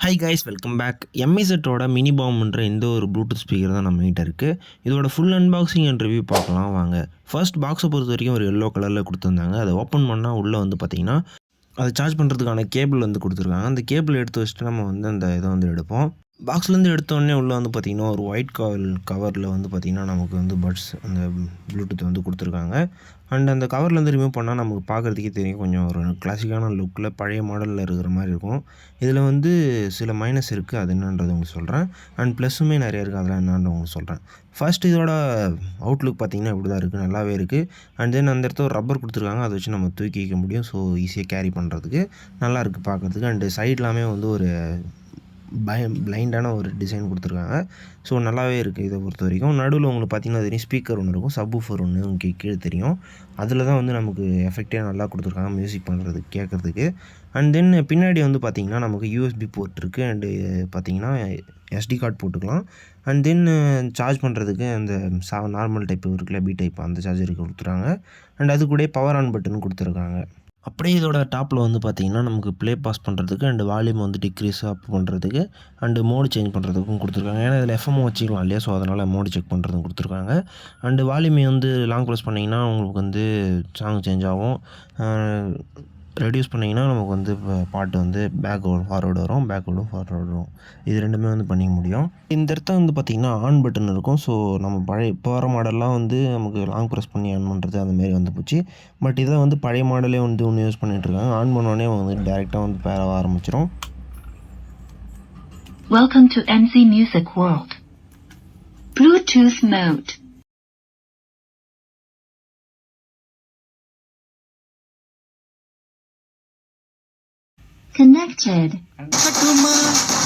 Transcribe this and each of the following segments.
Hi guys, welcome back. எம்ஐசெட்டோட mini பாம்ன்ற இந்த ஒரு ப்ளூடூத் ஸ்பீக்கர் தான் நம்மகிட்ட இருக்குது. இதோட ஃபுல் அன்பாக்சிங் அண்ட் ரிவ்யூ பார்க்கலாம் வாங்க. ஃபர்ஸ்ட் பாக்ஸை பொறுத்த வரைக்கும் ஒரு எல்லோ கலரில் கொடுத்துருந்தாங்க. அதை ஓப்பன் பண்ணால் உள்ளே வந்து பார்த்திங்கன்னா அதை சார்ஜ் பண்ணுறதுக்கான கேபிள் வந்து கொடுத்துருக்காங்க. அந்த கேபிள் எடுத்து வச்சுட்டு நம்ம வந்து அந்த இதை வந்து எடுப்போம். பாக்ஸ்லேருந்து எடுத்தோடனே உள்ளே வந்து பார்த்திங்கன்னா ஒரு ஒயிட் கவரில் வந்து பார்த்திங்கன்னா நமக்கு வந்து பட்ஸ் அந்த ப்ளூடூத் வந்து கொடுத்துருக்காங்க. அண்ட் அந்த கவர்லேருந்து ரிமூவ் பண்ணால் நமக்கு பார்க்குறதுக்கே தெரியும், கொஞ்சம் ஒரு கிளாசிக்கான லுக்கில் பழைய மாடலில் இருக்கிற மாதிரி இருக்கும். இதில் வந்து சில மைனஸ் இருக்குது, அது என்னன்றது உங்களுக்கு சொல்கிறேன். அண்ட் ப்ளஸ்ஸுமே நிறைய இருக்குது, அதெல்லாம் என்னன்னு உங்களுக்கு சொல்கிறேன். ஃபர்ஸ்ட் இதோட அவுட்லுக் பார்த்திங்கன்னா இப்படி தான் இருக்குது, நல்லாவே இருக்குது. அண்ட் தென் அந்த இடத்துல ஒரு ரப்பர் கொடுத்துருக்காங்க, அதை வச்சு நம்ம தூக்கி வைக்க முடியும். ஸோ ஈஸியாக கேரி பண்ணுறதுக்கு நல்லாயிருக்கு பார்க்குறதுக்கு. அண்டு சைட்லாமே வந்து ஒரு பிளைண்டான ஒரு டிசைன் கொடுத்துருக்காங்க. ஸோ நல்லாவே இருக்குது இதை பொறுத்த வரைக்கும். நடுவில் உங்களுக்கு பார்த்திங்கன்னா தெரியும், ஸ்பீக்கர் ஒன்று இருக்கும், சப்வூஃபர் ஒன்று உங்களுக்கு கீழே தெரியும். அதில் தான் வந்து நமக்கு எஃபெக்டே நல்லா கொடுத்துருக்காங்க மியூசிக் பண்ணுறதுக்கு, கேட்குறதுக்கு. அண்ட் தென் பின்னாடி வந்து பார்த்திங்கன்னா நமக்கு யூஎஸ்பி போர்ட் இருக்குது. அண்டு பார்த்திங்கன்னா எஸ்டி கார்டு போட்டுக்கலாம். அண்ட் தென் சார்ஜ் பண்ணுறதுக்கு அந்த நார்மல் டைப் இருக்குல்ல, பி டைப், அந்த சார்ஜருக்கு கொடுத்துருக்காங்க. அண்ட் அது கூட பவர் ஆன் பட்டன் கொடுத்துருக்காங்க. அப்படியே இதோட டாப்பில் வந்து பார்த்திங்கன்னா நமக்கு ப்ளே பாஸ் பண்ணுறதுக்கு அண்டு வால்யூம் வந்து டிக்ரீஸ் அப் பண்ணுறதுக்கு அண்டு மோடு சேஞ்ச் பண்ணுறதுக்கும் கொடுத்துருக்காங்க. ஏன்னா இதில் எஃப்எம் வச்சுக்கலாம் இல்லையா, ஸோ அதனால் மோடு செக் பண்ணுறதும் கொடுத்துருக்காங்க. அண்டு வால்யூமை வந்து லாங் ப்ரெஸ் பண்ணிங்கன்னா உங்களுக்கு வந்து சாங் சேஞ்ச் ஆகும். ரெடியூஸ் பண்ணிங்கன்னா நமக்கு வந்து பாட்டு வந்து ஃபார்வேர்டு வரும், பேக்வேர்டும் ஃபார்வேர்டு வரும். இது ரெண்டுமே வந்து பண்ணிக்க முடியும். இந்த இடத்த வந்து பார்த்திங்கன்னா ஆன் பட்டன் இருக்கும். ஸோ நம்ம இப்போ வர மாடல்லாம் வந்து நமக்கு லாங் ப்ரெஸ் பண்ணி ஆன் பண்ணுறது அந்தமாரி வந்து போச்சு. பட் இதை வந்து பழைய மாடலே வந்து ஒன்று யூஸ் பண்ணிகிட்ருக்காங்க. ஆன் பண்ணோடனே வந்து டேரெக்டாக வந்து பேர ஆரம்பிச்சிடும். Welcome to MC Music World. Bluetooth mode. Connected.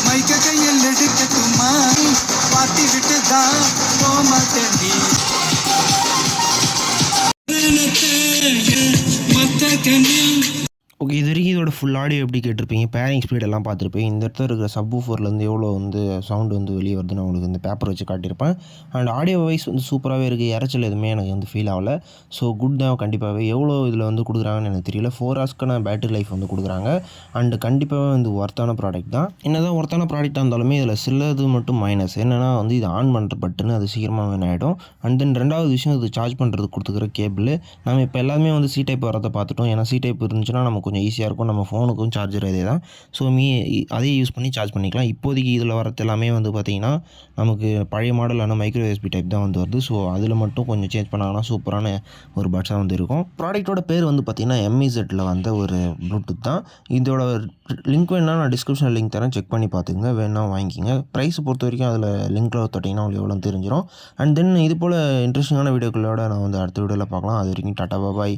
மைக்க கையில் எடுக்கட்டுமா, பாத்தி விட்டுதான் போமாட்டேன் ஓகே, இது வரைக்கும் இதோட ஃபுல் ஆடியோ எப்படி கேட்டிருப்பீங்க, பேரிங் ஸ்பீட் எல்லாம் பார்த்துருப்பீங்க. இந்த இடத்துல இருக்கிற சப்வூஃபர்லேருந்து எவ்வளோ வந்து சவுண்டு வந்து வெளியே வருதுன்னு உங்களுக்கு இந்த பேப்பர் வச்சு காட்டியிருப்பேன். அண்ட் ஆடியோ வைஸ் வந்து சூப்பராகவே இருக்குது, இறைச்சல் எதுவுமே எனக்கு வந்து ஃபீல் ஆகலை. ஸோ குட் தான் கண்டிப்பாகவே. எவ்வளோ இதில் வந்து கொடுக்குறாங்கன்னு எனக்கு தெரியல. 4 ஹவர்ஸ்க்கான பேட்டரி லைஃப் வந்து கொடுக்குறாங்க. அண்டு கண்டிப்பாகவே வந்து ஒர்த்தான ப்ராடக்ட் தான். என்ன தான் ஒர்த்தான ப்ராடக்டாக இருந்தாலுமே இதில் சிலது மட்டும் மைனஸ் என்னென்னா வந்து இது ஆன் பண்ணுற பட்டுன்னு அது சீக்கிரமாக வேணும் ஆகிடும். அண்ட் தென் ரெண்டாவது விஷயம், இது சார்ஜ் பண்ணுறதுக்கு கொடுத்துக்கிற கேபிள். நம்ம இப்போ எல்லாமே வந்து சி டைப் வரதை பார்த்துட்டோம். ஏன்னா சி டைப் இருந்துச்சுன்னா நமக்கு கொஞ்சம் ஈஸியாக இருக்கும். நம்ம ஃபோனுக்கும் சார்ஜர் இதே தான். ஸோ அதையே யூஸ் பண்ணி சார்ஜ் பண்ணிக்கலாம். இப்போதைக்கு இதில் வரது எல்லாமே வந்து பார்த்திங்கன்னா நமக்கு பழைய மாடலான மைக்ரோ யூஎஸ்பி டைப் தான் வந்து வருது. ஸோ அதில் மட்டும் கொஞ்சம் சேஞ்ச் பண்ணாங்கன்னா சூப்பரான ஒரு பட்ஸாக வந்து இருக்கும். ப்ராடக்ட்டோட பேர் வந்து பார்த்திங்கன்னா எம்இசெட்டில் வந்த ஒரு ப்ளூடூத் தான். இதோட லிங்க் வேணா நான் டிஸ்கிரிப்ஷனில் லிங்க் தரேன், செக் பண்ணி பார்த்துங்க, வேணா வாங்கிக்கிங்க. ப்ரைஸ் பொறுத்த வரைக்கும் அதில் லிங்க்கில் தொட்டிங்கன்னா உங்களுக்கு எவ்வளோ தெரிஞ்சிடும். அண்ட் தென் இது போல் இன்ட்ரெஸ்டிங்கான வீடியோக்களோட நான் வந்து அடுத்த வீடியோவில் பார்க்கலாம். அது வரைக்கும் டாட்டா பாய்.